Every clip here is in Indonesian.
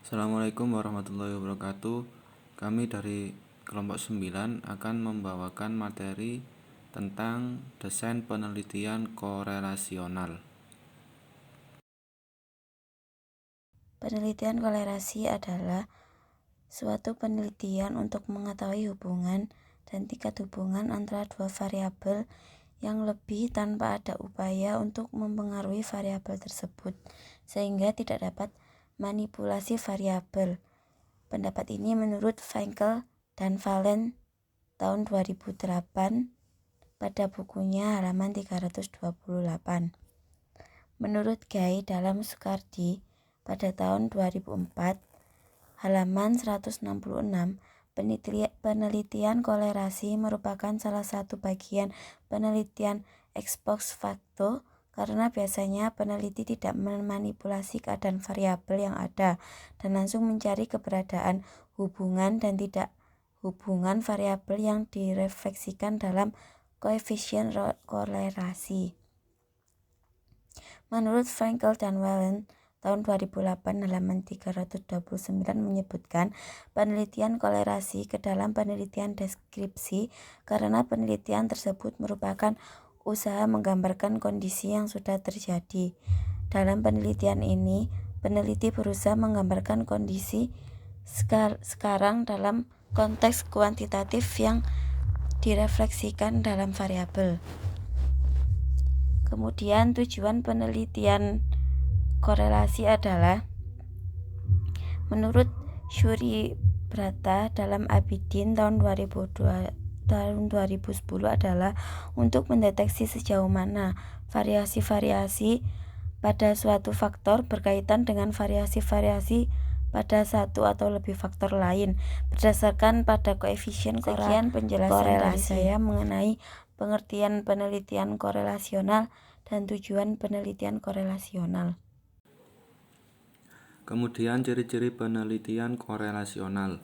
Assalamualaikum warahmatullahi wabarakatuh. Kami dari kelompok 9 akan membawakan materi tentang desain penelitian korelasional. Penelitian korelasi adalah suatu penelitian untuk mengetahui hubungan dan tingkat hubungan antara dua variabel yang lebih tanpa ada upaya untuk mempengaruhi variabel tersebut, sehingga tidak dapat manipulasi variabel. Pendapat ini menurut Frenkel dan Valen tahun 2008 pada bukunya halaman 328. Menurut Guy dalam Sukardi pada tahun 2004 halaman 166, penelitian korelasi merupakan salah satu bagian penelitian ex post facto karena biasanya peneliti tidak memanipulasi keadaan variabel yang ada dan langsung mencari keberadaan hubungan dan tidak hubungan variabel yang direfleksikan dalam koefisien korelasi. Menurut Frenkel dan Wellen tahun 2008 halaman 329 menyebutkan penelitian korelasi ke dalam penelitian deskripsi karena penelitian tersebut merupakan usaha menggambarkan kondisi yang sudah terjadi. Dalam penelitian ini, peneliti berusaha menggambarkan kondisi sekarang dalam konteks kuantitatif yang direfleksikan dalam variabel. Kemudian tujuan penelitian korelasi adalah menurut Shuri Brata dalam Abidin tahun 2010 adalah untuk mendeteksi sejauh mana variasi-variasi pada suatu faktor berkaitan dengan variasi-variasi pada satu atau lebih faktor lain berdasarkan pada koefisien korelasi. Sekian penjelasan dari saya mengenai pengertian penelitian korelasional dan tujuan penelitian korelasional. Kemudian ciri-ciri penelitian korelasional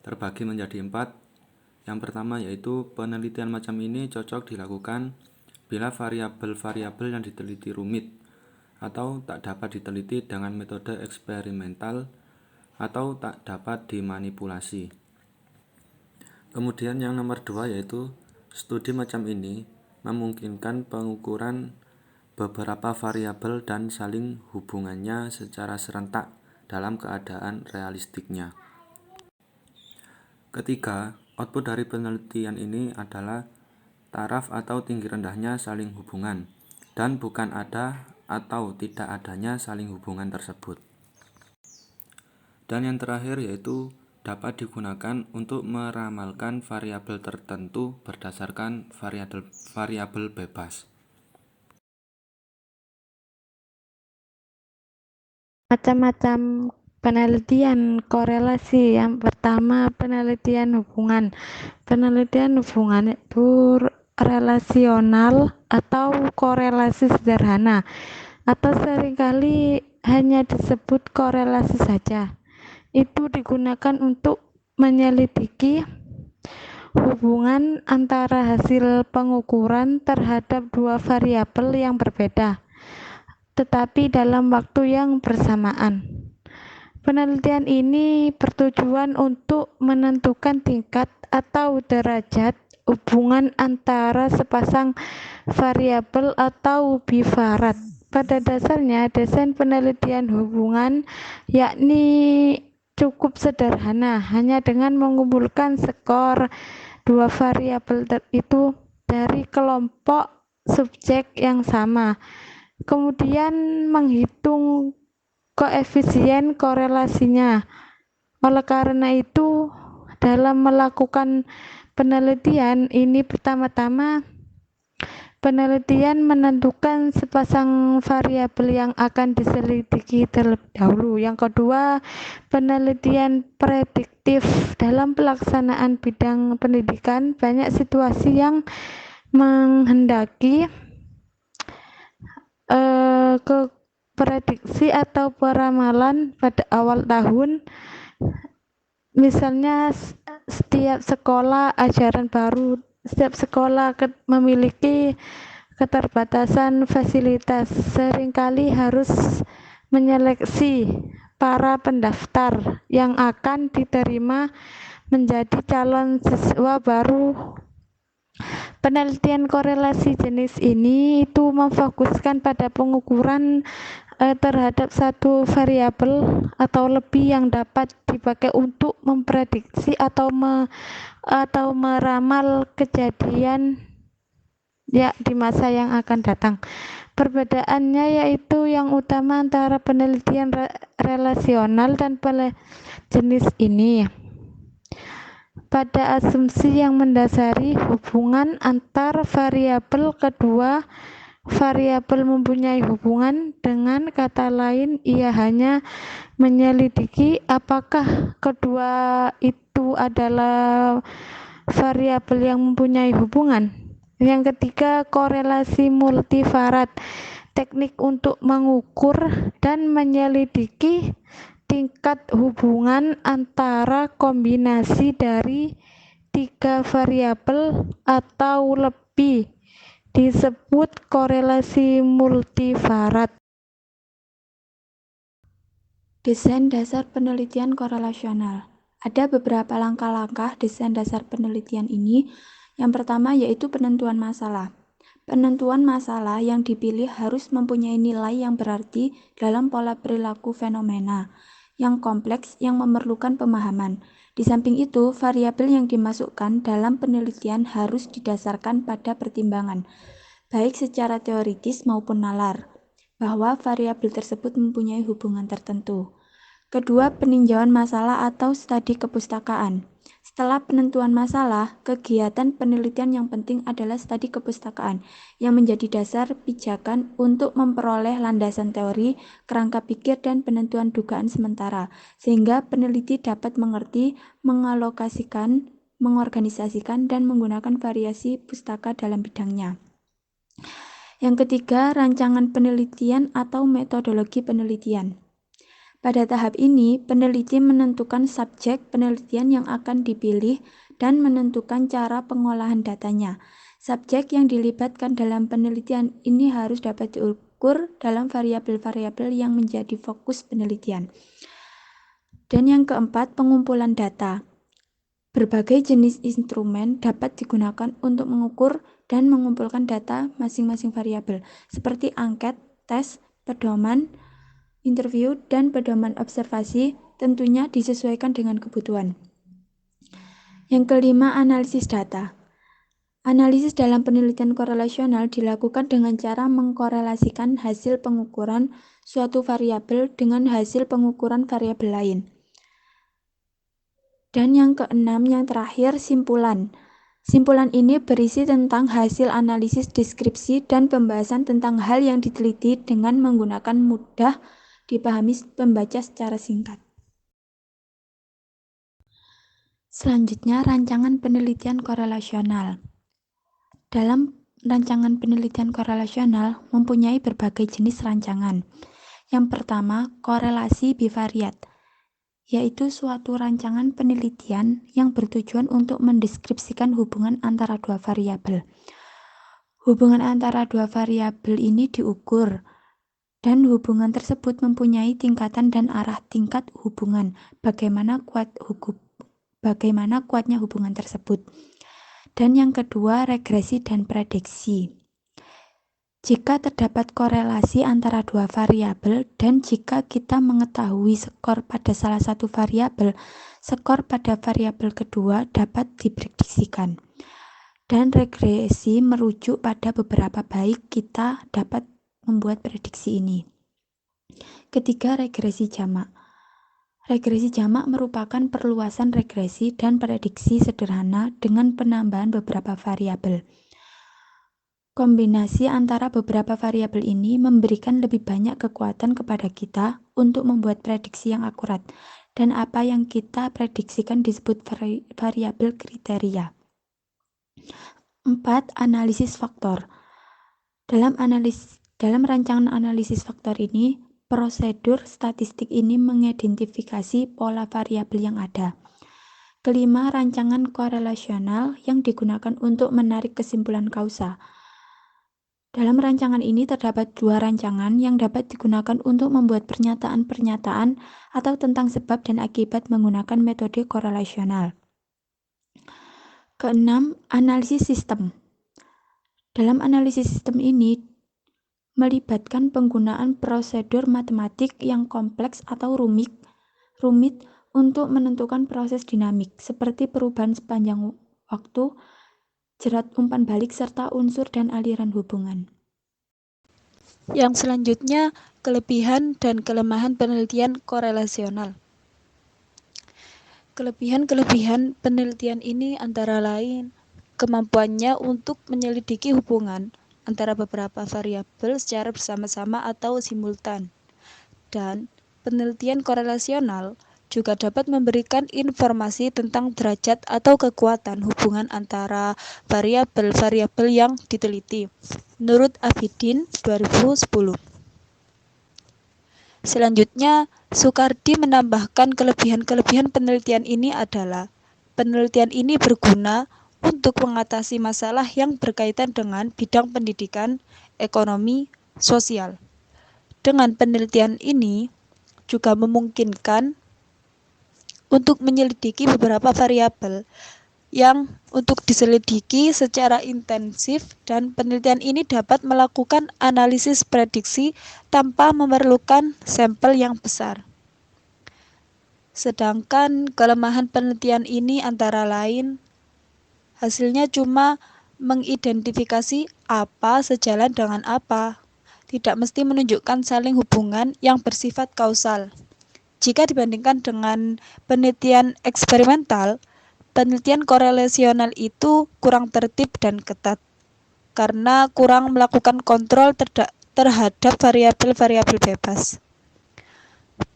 terbagi menjadi 4. Yang pertama yaitu penelitian macam ini cocok dilakukan bila variabel-variabel yang diteliti rumit atau tak dapat diteliti dengan metode eksperimental atau tak dapat dimanipulasi. Kemudian yang nomor 2 yaitu studi macam ini memungkinkan pengukuran beberapa variabel dan saling hubungannya secara serentak dalam keadaan realistiknya. Ketiga, output dari penelitian ini adalah taraf atau tinggi rendahnya saling hubungan dan bukan ada atau tidak adanya saling hubungan tersebut. Dan yang terakhir yaitu dapat digunakan untuk meramalkan variabel tertentu berdasarkan variabel bebas. Macam-macam penelitian korelasi. Yang pertama, penelitian hubungan. Penelitian hubungan itu relasional atau korelasi sederhana, atau seringkali hanya disebut korelasi saja. Itu digunakan untuk menyelidiki hubungan antara hasil pengukuran terhadap dua variabel yang berbeda, tetapi dalam waktu yang bersamaan. Penelitian ini bertujuan untuk menentukan tingkat atau derajat hubungan antara sepasang variabel atau bivarat. Pada dasarnya, desain penelitian hubungan yakni cukup sederhana, hanya dengan mengumpulkan skor dua variabel itu dari kelompok subjek yang sama, kemudian menghitung koefisien korelasinya. Oleh karena itu, dalam melakukan penelitian ini pertama-tama penelitian menentukan sepasang variabel yang akan diselidiki terlebih dahulu. Yang kedua, penelitian prediktif. Dalam pelaksanaan bidang pendidikan, banyak situasi yang menghendaki prediksi atau peramalan pada awal tahun. Misalnya setiap sekolah ajaran baru, setiap sekolah memiliki keterbatasan fasilitas, seringkali harus menyeleksi para pendaftar yang akan diterima menjadi calon siswa baru. Penelitian korelasi jenis ini itu memfokuskan pada pengukuran terhadap satu variabel atau lebih yang dapat dipakai untuk memprediksi atau meramal kejadian di masa yang akan datang. Perbedaannya yaitu yang utama antara penelitian relasional dan jenis ini pada asumsi yang mendasari hubungan antar variabel. Kedua variabel mempunyai hubungan, dengan kata lain ia hanya menyelidiki apakah kedua itu adalah variabel yang mempunyai hubungan. Yang ketiga, korelasi multivariat, teknik untuk mengukur dan menyelidiki tingkat hubungan antara kombinasi dari 3 variabel atau lebih, disebut korelasi multivariat. Desain dasar penelitian korelasional. Ada beberapa langkah-langkah desain dasar penelitian ini. Yang pertama yaitu penentuan masalah. Penentuan masalah yang dipilih harus mempunyai nilai yang berarti dalam pola perilaku fenomena yang kompleks yang memerlukan pemahaman. Di samping itu, variabel yang dimasukkan dalam penelitian harus didasarkan pada pertimbangan, baik secara teoritis maupun nalar, bahwa variabel tersebut mempunyai hubungan tertentu. Kedua, peninjauan masalah atau studi kepustakaan. Setelah penentuan masalah, kegiatan penelitian yang penting adalah studi kepustakaan, yang menjadi dasar pijakan untuk memperoleh landasan teori, kerangka pikir, dan penentuan dugaan sementara, sehingga peneliti dapat mengerti, mengalokasikan, mengorganisasikan, dan menggunakan variasi pustaka dalam bidangnya. Yang ketiga, rancangan penelitian atau metodologi penelitian. Pada tahap ini, peneliti menentukan subjek penelitian yang akan dipilih dan menentukan cara pengolahan datanya. Subjek yang dilibatkan dalam penelitian ini harus dapat diukur dalam variabel-variabel yang menjadi fokus penelitian. Dan yang keempat, pengumpulan data. Berbagai jenis instrumen dapat digunakan untuk mengukur dan mengumpulkan data masing-masing variabel, seperti angket, tes, pedoman, interview, dan pedoman observasi, tentunya disesuaikan dengan kebutuhan. Yang kelima, analisis data. Analisis dalam penelitian korelasional dilakukan dengan cara mengkorelasikan hasil pengukuran suatu variabel dengan hasil pengukuran variabel lain. Dan yang keenam, yang terakhir, simpulan. Simpulan ini berisi tentang hasil analisis, deskripsi, dan pembahasan tentang hal yang diteliti dengan menggunakan mudah dipahami pembaca secara singkat. Selanjutnya, rancangan penelitian korelasional. Dalam rancangan penelitian korelasional mempunyai berbagai jenis rancangan. Yang pertama, korelasi bivariat, yaitu suatu rancangan penelitian yang bertujuan untuk mendeskripsikan hubungan antara dua variabel. Hubungan antara dua variabel ini diukur, dan hubungan tersebut mempunyai tingkatan dan arah tingkat hubungan, bagaimana kuatnya hubungan tersebut. Dan yang kedua, regresi dan prediksi. Jika terdapat korelasi antara dua variabel dan jika kita mengetahui skor pada salah satu variabel, skor pada variabel kedua dapat diprediksikan. Dan regresi merujuk pada beberapa baik kita dapat membuat prediksi ini. Ketiga, regresi jamak. Regresi jamak merupakan perluasan regresi dan prediksi sederhana dengan penambahan beberapa variabel. Kombinasi antara beberapa variabel ini memberikan lebih banyak kekuatan kepada kita untuk membuat prediksi yang akurat, dan apa yang kita prediksikan disebut variabel kriteria. 4. Analisis faktor. Dalam rancangan analisis faktor ini, prosedur statistik ini mengidentifikasi pola variabel yang ada. Kelima, rancangan korelasional yang digunakan untuk menarik kesimpulan kausa. Dalam rancangan ini terdapat 2 rancangan yang dapat digunakan untuk membuat pernyataan-pernyataan atau tentang sebab dan akibat menggunakan metode korelasional. Keenam, analisis sistem. Dalam analisis sistem ini melibatkan penggunaan prosedur matematik yang kompleks atau rumit untuk menentukan proses dinamik, seperti perubahan sepanjang waktu, jerat umpan balik, serta unsur dan aliran hubungan. Yang selanjutnya, kelebihan dan kelemahan penelitian korelasional. Kelebihan-kelebihan penelitian ini antara lain kemampuannya untuk menyelidiki hubungan antara beberapa variabel secara bersama-sama atau simultan. Dan penelitian korelasional juga dapat memberikan informasi tentang derajat atau kekuatan hubungan antara variabel-variabel yang diteliti. Menurut Abidin 2010. Selanjutnya, Soekardi menambahkan kelebihan-kelebihan penelitian ini adalah penelitian ini berguna untuk mengatasi masalah yang berkaitan dengan bidang pendidikan, ekonomi, sosial. Dengan penelitian ini juga memungkinkan untuk menyelidiki beberapa variabel yang untuk diselidiki secara intensif, dan penelitian ini dapat melakukan analisis prediksi tanpa memerlukan sampel yang besar. Sedangkan kelemahan penelitian ini antara lain hasilnya cuma mengidentifikasi apa sejalan dengan apa, tidak mesti menunjukkan saling hubungan yang bersifat kausal. Jika dibandingkan dengan penelitian eksperimental, penelitian korelasional itu kurang tertib dan ketat, karena kurang melakukan kontrol terhadap variabel-variabel bebas.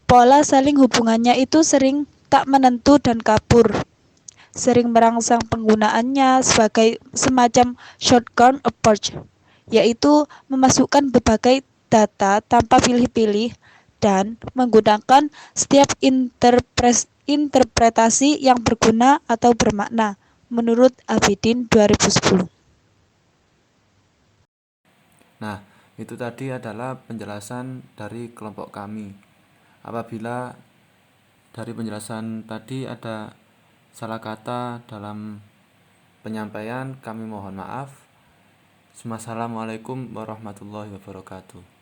Pola saling hubungannya itu sering tak menentu dan kabur, sering merangsang penggunaannya sebagai semacam shotgun approach, yaitu memasukkan berbagai data tanpa pilih-pilih dan menggunakan setiap interpretasi yang berguna atau bermakna, menurut Abidin 2010. Nah, itu tadi adalah penjelasan dari kelompok kami. Apabila dari penjelasan tadi ada salah kata dalam penyampaian, kami mohon maaf. Wassalamualaikum warahmatullahi wabarakatuh.